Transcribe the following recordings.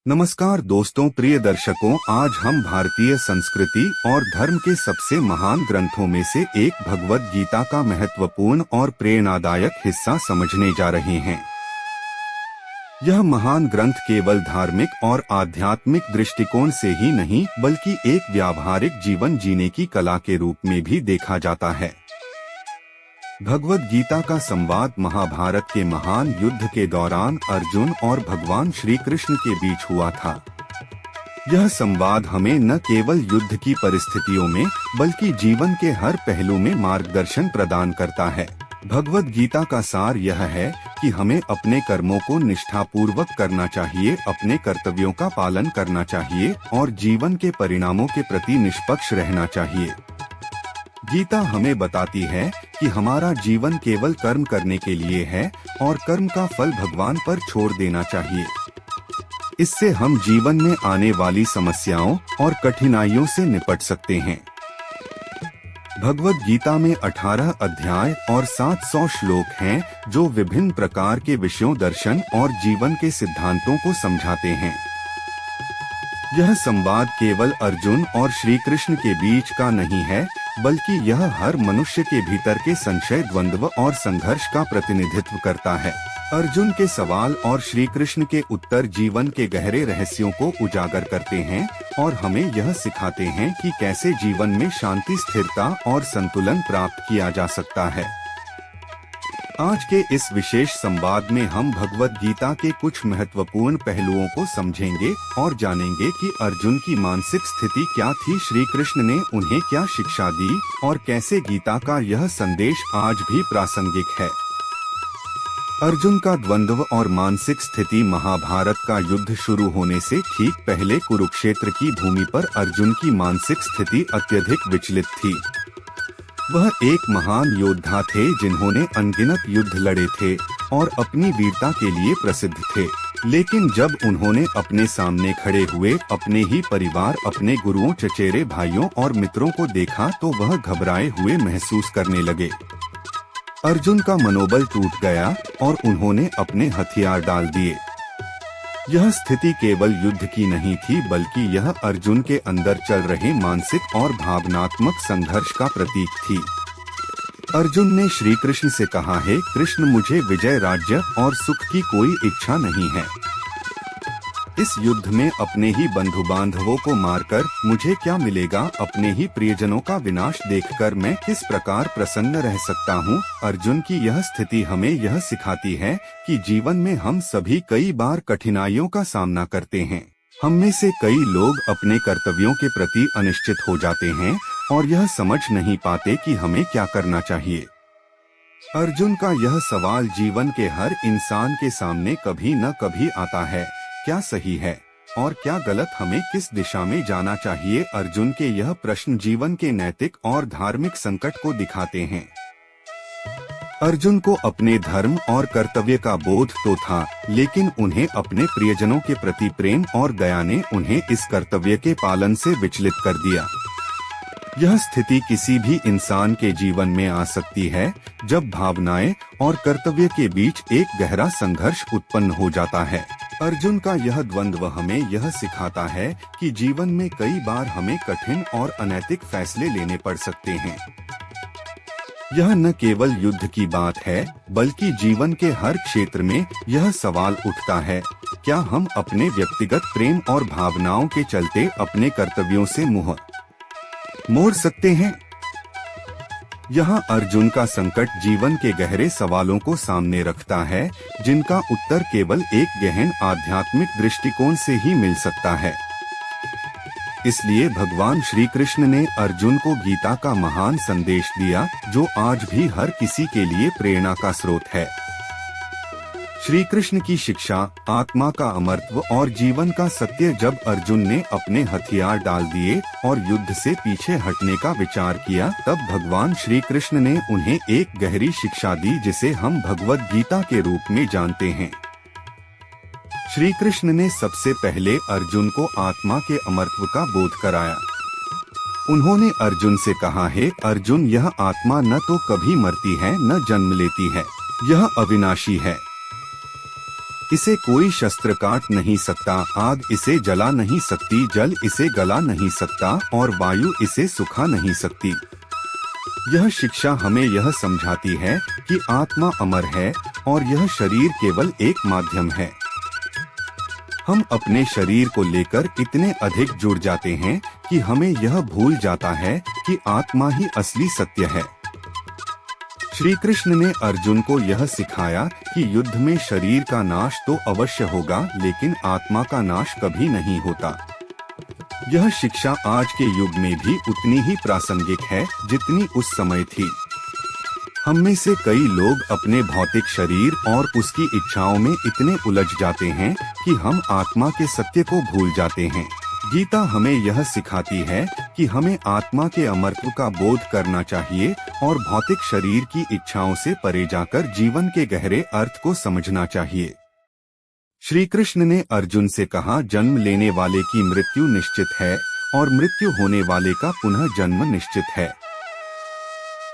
नमस्कार दोस्तों, प्रिय दर्शकों, आज हम भारतीय संस्कृति और धर्म के सबसे महान ग्रंथों में से एक भगवद गीता का महत्वपूर्ण और प्रेरणादायक हिस्सा समझने जा रहे हैं। यह महान ग्रंथ केवल धार्मिक और आध्यात्मिक दृष्टिकोण से ही नहीं बल्कि एक व्यावहारिक जीवन जीने की कला के रूप में भी देखा जाता है। भगवद गीता का संवाद महाभारत के महान युद्ध के दौरान अर्जुन और भगवान श्री कृष्ण के बीच हुआ था। यह संवाद हमें न केवल युद्ध की परिस्थितियों में बल्कि जीवन के हर पहलू में मार्गदर्शन प्रदान करता है। भगवद गीता का सार यह है कि हमें अपने कर्मों को निष्ठापूर्वक करना चाहिए, अपने कर्तव्यों का पालन करना चाहिए और जीवन के परिणामों के प्रति निष्पक्ष रहना चाहिए। गीता हमें बताती है कि हमारा जीवन केवल कर्म करने के लिए है और कर्म का फल भगवान पर छोड़ देना चाहिए। इससे हम जीवन में आने वाली समस्याओं और कठिनाइयों से निपट सकते हैं। भगवद गीता में 18 अध्याय और 700 श्लोक हैं जो विभिन्न प्रकार के विषयों, दर्शन और जीवन के सिद्धांतों को समझाते हैं। यह संवाद केवल अर्जुन और श्री कृष्ण के बीच का नहीं है बल्कि यह हर मनुष्य के भीतर के संशय, द्वंद्व और संघर्ष का प्रतिनिधित्व करता है। अर्जुन के सवाल और श्री कृष्ण के उत्तर जीवन के गहरे रहस्यों को उजागर करते हैं और हमें यह सिखाते हैं कि कैसे जीवन में शांति, स्थिरता और संतुलन प्राप्त किया जा सकता है। आज के इस विशेष संवाद में हम भगवद गीता के कुछ महत्वपूर्ण पहलुओं को समझेंगे और जानेंगे कि अर्जुन की मानसिक स्थिति क्या थी, श्री कृष्ण ने उन्हें क्या शिक्षा दी और कैसे गीता का यह संदेश आज भी प्रासंगिक है। अर्जुन का द्वंद्व और मानसिक स्थिति। महाभारत का युद्ध शुरू होने से ठीक पहले कुरुक्षेत्र की भूमि पर अर्जुन की मानसिक स्थिति अत्यधिक विचलित थी। वह एक महान योद्धा थे जिन्होंने अनगिनत युद्ध लड़े थे और अपनी वीरता के लिए प्रसिद्ध थे। लेकिन जब उन्होंने अपने सामने खड़े हुए अपने ही परिवार, अपने गुरुओं, चचेरे भाइयों और मित्रों को देखा तो वह घबराए हुए महसूस करने लगे। अर्जुन का मनोबल टूट गया और उन्होंने अपने हथियार डाल दिए। यह स्थिति केवल युद्ध की नहीं थी बल्कि यह अर्जुन के अंदर चल रहे मानसिक और भावनात्मक संघर्ष का प्रतीक थी। अर्जुन ने श्री कृष्ण से कहा, हे कृष्ण, मुझे विजय, राज्य और सुख की कोई इच्छा नहीं है। इस युद्ध में अपने ही बंधु बांधवों को मारकर मुझे क्या मिलेगा? अपने ही प्रियजनों का विनाश देखकर मैं किस प्रकार प्रसन्न रह सकता हूँ? अर्जुन की यह स्थिति हमें यह सिखाती है कि जीवन में हम सभी कई बार कठिनाइयों का सामना करते हैं। हम में से कई लोग अपने कर्तव्यों के प्रति अनिश्चित हो जाते हैं और यह समझ नहीं पाते कि हमें क्या करना चाहिए। अर्जुन का यह सवाल जीवन के हर इंसान के सामने कभी न कभी आता है, क्या सही है और क्या गलत, हमें किस दिशा में जाना चाहिए? अर्जुन के यह प्रश्न जीवन के नैतिक और धार्मिक संकट को दिखाते हैं। अर्जुन को अपने धर्म और कर्तव्य का बोध तो था, लेकिन उन्हें अपने प्रियजनों के प्रति प्रेम और दया ने उन्हें इस कर्तव्य के पालन से विचलित कर दिया। यह स्थिति किसी भी इंसान के जीवन में आ सकती है जब भावनाएं और कर्तव्य के बीच एक गहरा संघर्ष उत्पन्न हो जाता है। अर्जुन का यह द्वंद्व हमें यह सिखाता है कि जीवन में कई बार हमें कठिन और अनैतिक फैसले लेने पड़ सकते हैं। यह न केवल युद्ध की बात है बल्कि जीवन के हर क्षेत्र में यह सवाल उठता है, क्या हम अपने व्यक्तिगत प्रेम और भावनाओं के चलते अपने कर्तव्यों से मुंह मोड़ सकते हैं? यहाँ अर्जुन का संकट जीवन के गहरे सवालों को सामने रखता है जिनका उत्तर केवल एक गहन आध्यात्मिक दृष्टिकोण से ही मिल सकता है। इसलिए भगवान श्री कृष्ण ने अर्जुन को गीता का महान संदेश दिया जो आज भी हर किसी के लिए प्रेरणा का स्रोत है। श्री कृष्ण की शिक्षा, आत्मा का अमरत्व और जीवन का सत्य। जब अर्जुन ने अपने हथियार डाल दिए और युद्ध से पीछे हटने का विचार किया तब भगवान श्री कृष्ण ने उन्हें एक गहरी शिक्षा दी जिसे हम भगवद गीता के रूप में जानते हैं। श्री कृष्ण ने सबसे पहले अर्जुन को आत्मा के अमरत्व का बोध कराया। उन्होंने अर्जुन से कहा, हे अर्जुन, यह आत्मा न तो कभी मरती है न जन्म लेती है, यह अविनाशी है। इसे कोई शस्त्र काट नहीं सकता, आग इसे जला नहीं सकती, जल इसे गला नहीं सकता और वायु इसे सुखा नहीं सकती। यह शिक्षा हमें यह समझाती है कि आत्मा अमर है और यह शरीर केवल एक माध्यम है। हम अपने शरीर को लेकर इतने अधिक जुड़ जाते हैं कि हमें यह भूल जाता है कि आत्मा ही असली सत्य है। श्री कृष्ण ने अर्जुन को यह सिखाया कि युद्ध में शरीर का नाश तो अवश्य होगा, लेकिन आत्मा का नाश कभी नहीं होता। यह शिक्षा आज के युग में भी उतनी ही प्रासंगिक है जितनी उस समय थी। हम में से कई लोग अपने भौतिक शरीर और उसकी इच्छाओं में इतने उलझ जाते हैं कि हम आत्मा के सत्य को भूल जाते हैं। गीता हमें यह सिखाती है कि हमें आत्मा के अमरत्व का बोध करना चाहिए और भौतिक शरीर की इच्छाओं से परे जाकर जीवन के गहरे अर्थ को समझना चाहिए। श्री कृष्ण ने अर्जुन से कहा, जन्म लेने वाले की मृत्यु निश्चित है और मृत्यु होने वाले का पुनः जन्म निश्चित है।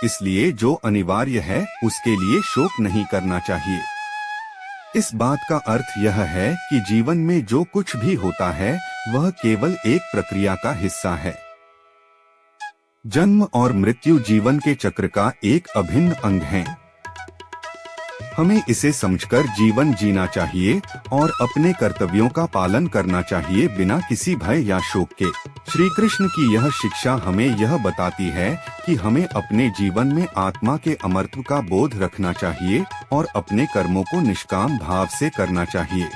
इसलिए जो अनिवार्य है उसके लिए शोक नहीं करना चाहिए। इस बात का अर्थ यह है कि जीवन में जो कुछ भी होता है वह केवल एक प्रक्रिया का हिस्सा है। जन्म और मृत्यु जीवन के चक्र का एक अभिन्न अंग है। हमें इसे समझकर जीवन जीना चाहिए और अपने कर्तव्यों का पालन करना चाहिए बिना किसी भय या शोक के। श्री कृष्ण की यह शिक्षा हमें यह बताती है कि हमें अपने जीवन में आत्मा के अमरत्व का बोध रखना चाहिए और अपने कर्मों को निष्काम भाव से करना चाहिए।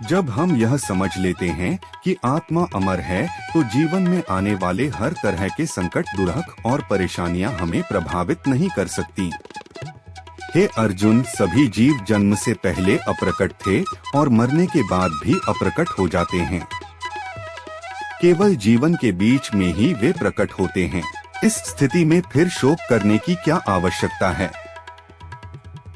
जब हम यह समझ लेते हैं कि आत्मा अमर है तो जीवन में आने वाले हर तरह के संकट, दुर्भग और परेशानियां हमें प्रभावित नहीं कर सकती। हे अर्जुन, सभी जीव जन्म से पहले अप्रकट थे और मरने के बाद भी अप्रकट हो जाते हैं। केवल जीवन के बीच में ही वे प्रकट होते हैं। इस स्थिति में फिर शोक करने की क्या आवश्यकता है?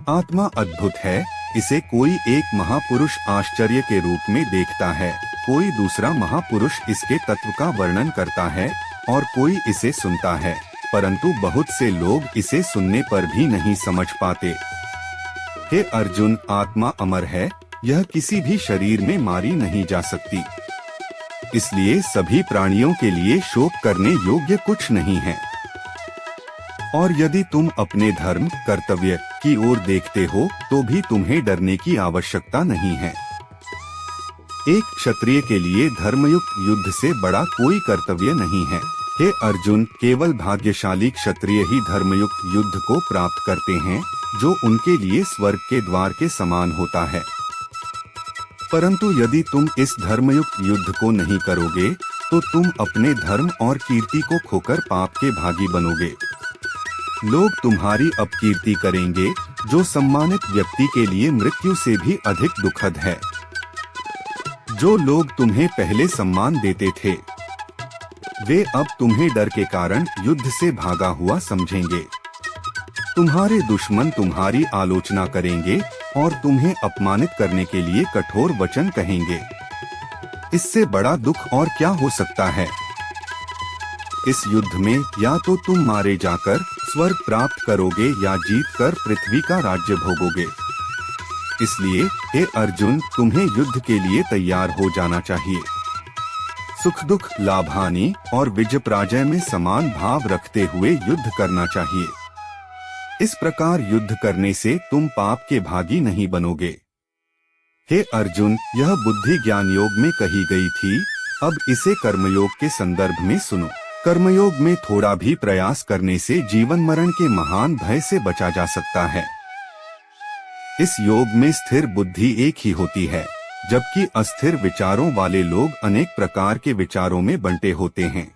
आत्मा अद्भुत है, इसे कोई एक महापुरुष आश्चर्य के रूप में देखता है, कोई दूसरा महापुरुष इसके तत्व का वर्णन करता है और कोई इसे सुनता है, परंतु बहुत से लोग इसे सुनने पर भी नहीं समझ पाते। हे अर्जुन, आत्मा अमर है, यह किसी भी शरीर में मारी नहीं जा सकती। इसलिए सभी प्राणियों के लिए शोक करने योग्य कुछ नहीं है। और यदि तुम अपने धर्म, कर्तव्य की ओर देखते हो तो भी तुम्हें डरने की आवश्यकता नहीं है। एक क्षत्रिय के लिए धर्मयुक्त युद्ध से बड़ा कोई कर्तव्य नहीं है। हे अर्जुन, केवल भाग्यशाली क्षत्रिय ही धर्मयुक्त युद्ध को प्राप्त करते हैं, जो उनके लिए स्वर्ग के द्वार के समान होता है। परंतु यदि तुम इस धर्मयुक्त युद्ध को नहीं करोगे तो तुम अपने धर्म और कीर्ति को खोकर पाप के भागी बनोगे। लोग तुम्हारी अपकीर्ति करेंगे, जो सम्मानित व्यक्ति के लिए मृत्यु से भी अधिक दुखद है। जो लोग तुम्हें पहले सम्मान देते थे, वे अब तुम्हें डर के कारण युद्ध से भागा हुआ समझेंगे। तुम्हारे दुश्मन तुम्हारी आलोचना करेंगे और तुम्हें अपमानित करने के लिए कठोर वचन कहेंगे। इससे बड़ा दुख और क्या हो सकता है? इस युद्ध में या तो तुम मारे जाकर स्वर्ग प्राप्त करोगे या जीतकर पृथ्वी का राज्य भोगोगे। इसलिए हे अर्जुन, तुम्हें युद्ध के लिए तैयार हो जाना चाहिए। सुख दुख, लाभ हानि और विजय पराजय में समान भाव रखते हुए युद्ध करना चाहिए। इस प्रकार युद्ध करने से तुम पाप के भागी नहीं बनोगे। हे अर्जुन, यह बुद्धि ज्ञान योग में कही गई थी, अब इसे कर्मयोग के संदर्भ में सुनो। कर्मयोग में थोड़ा भी प्रयास करने से जीवन मरण के महान भय से बचा जा सकता है। इस योग में स्थिर बुद्धि एक ही होती है, जबकि अस्थिर विचारों वाले लोग अनेक प्रकार के विचारों में बंटे होते हैं।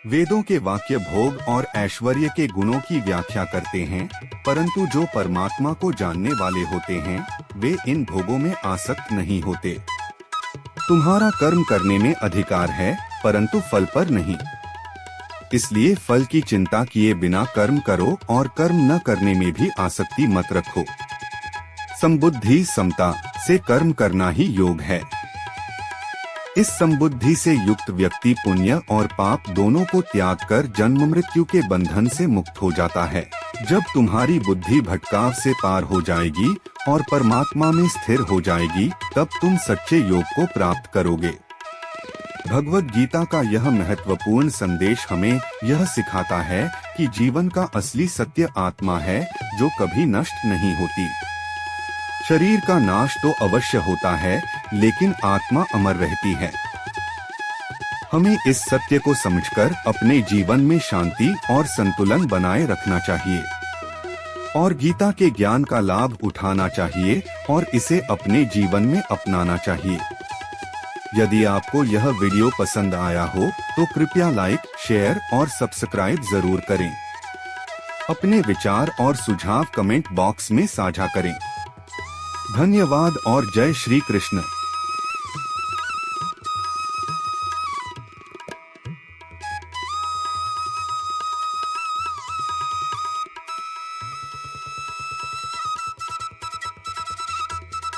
वेदों के वाक्य भोग और ऐश्वर्य के गुणों की व्याख्या करते हैं, परंतु जो परमात्मा को जानने वाले होते हैं वे इन भोगों में आसक्त नहीं होते। तुम्हारा कर्म करने में अधिकार है, परंतु फल पर नहीं। इसलिए फल की चिंता किए बिना कर्म करो और कर्म न करने में भी आसक्ति मत रखो। संबुद्धि समता से कर्म करना ही योग है। इस संबुद्धि से युक्त व्यक्ति पुण्य और पाप दोनों को त्याग कर जन्म मृत्यु के बंधन से मुक्त हो जाता है। जब तुम्हारी बुद्धि भटकाव से पार हो जाएगी और परमात्मा में स्थिर हो जाएगी, तब तुम सच्चे योग को प्राप्त करोगे। भगवद गीता का यह महत्वपूर्ण संदेश हमें यह सिखाता है कि जीवन का असली सत्य आत्मा है, जो कभी नष्ट नहीं होती। शरीर का नाश तो अवश्य होता है, लेकिन आत्मा अमर रहती है। हमें इस सत्य को समझकर अपने जीवन में शांति और संतुलन बनाए रखना चाहिए और गीता के ज्ञान का लाभ उठाना चाहिए और इसे अपने जीवन में अपनाना चाहिए। यदि आपको यह वीडियो पसंद आया हो तो कृपया लाइक, शेयर और सब्सक्राइब जरूर करें। अपने विचार और सुझाव कमेंट बॉक्स में साझा करें। धन्यवाद और जय श्री कृष्ण।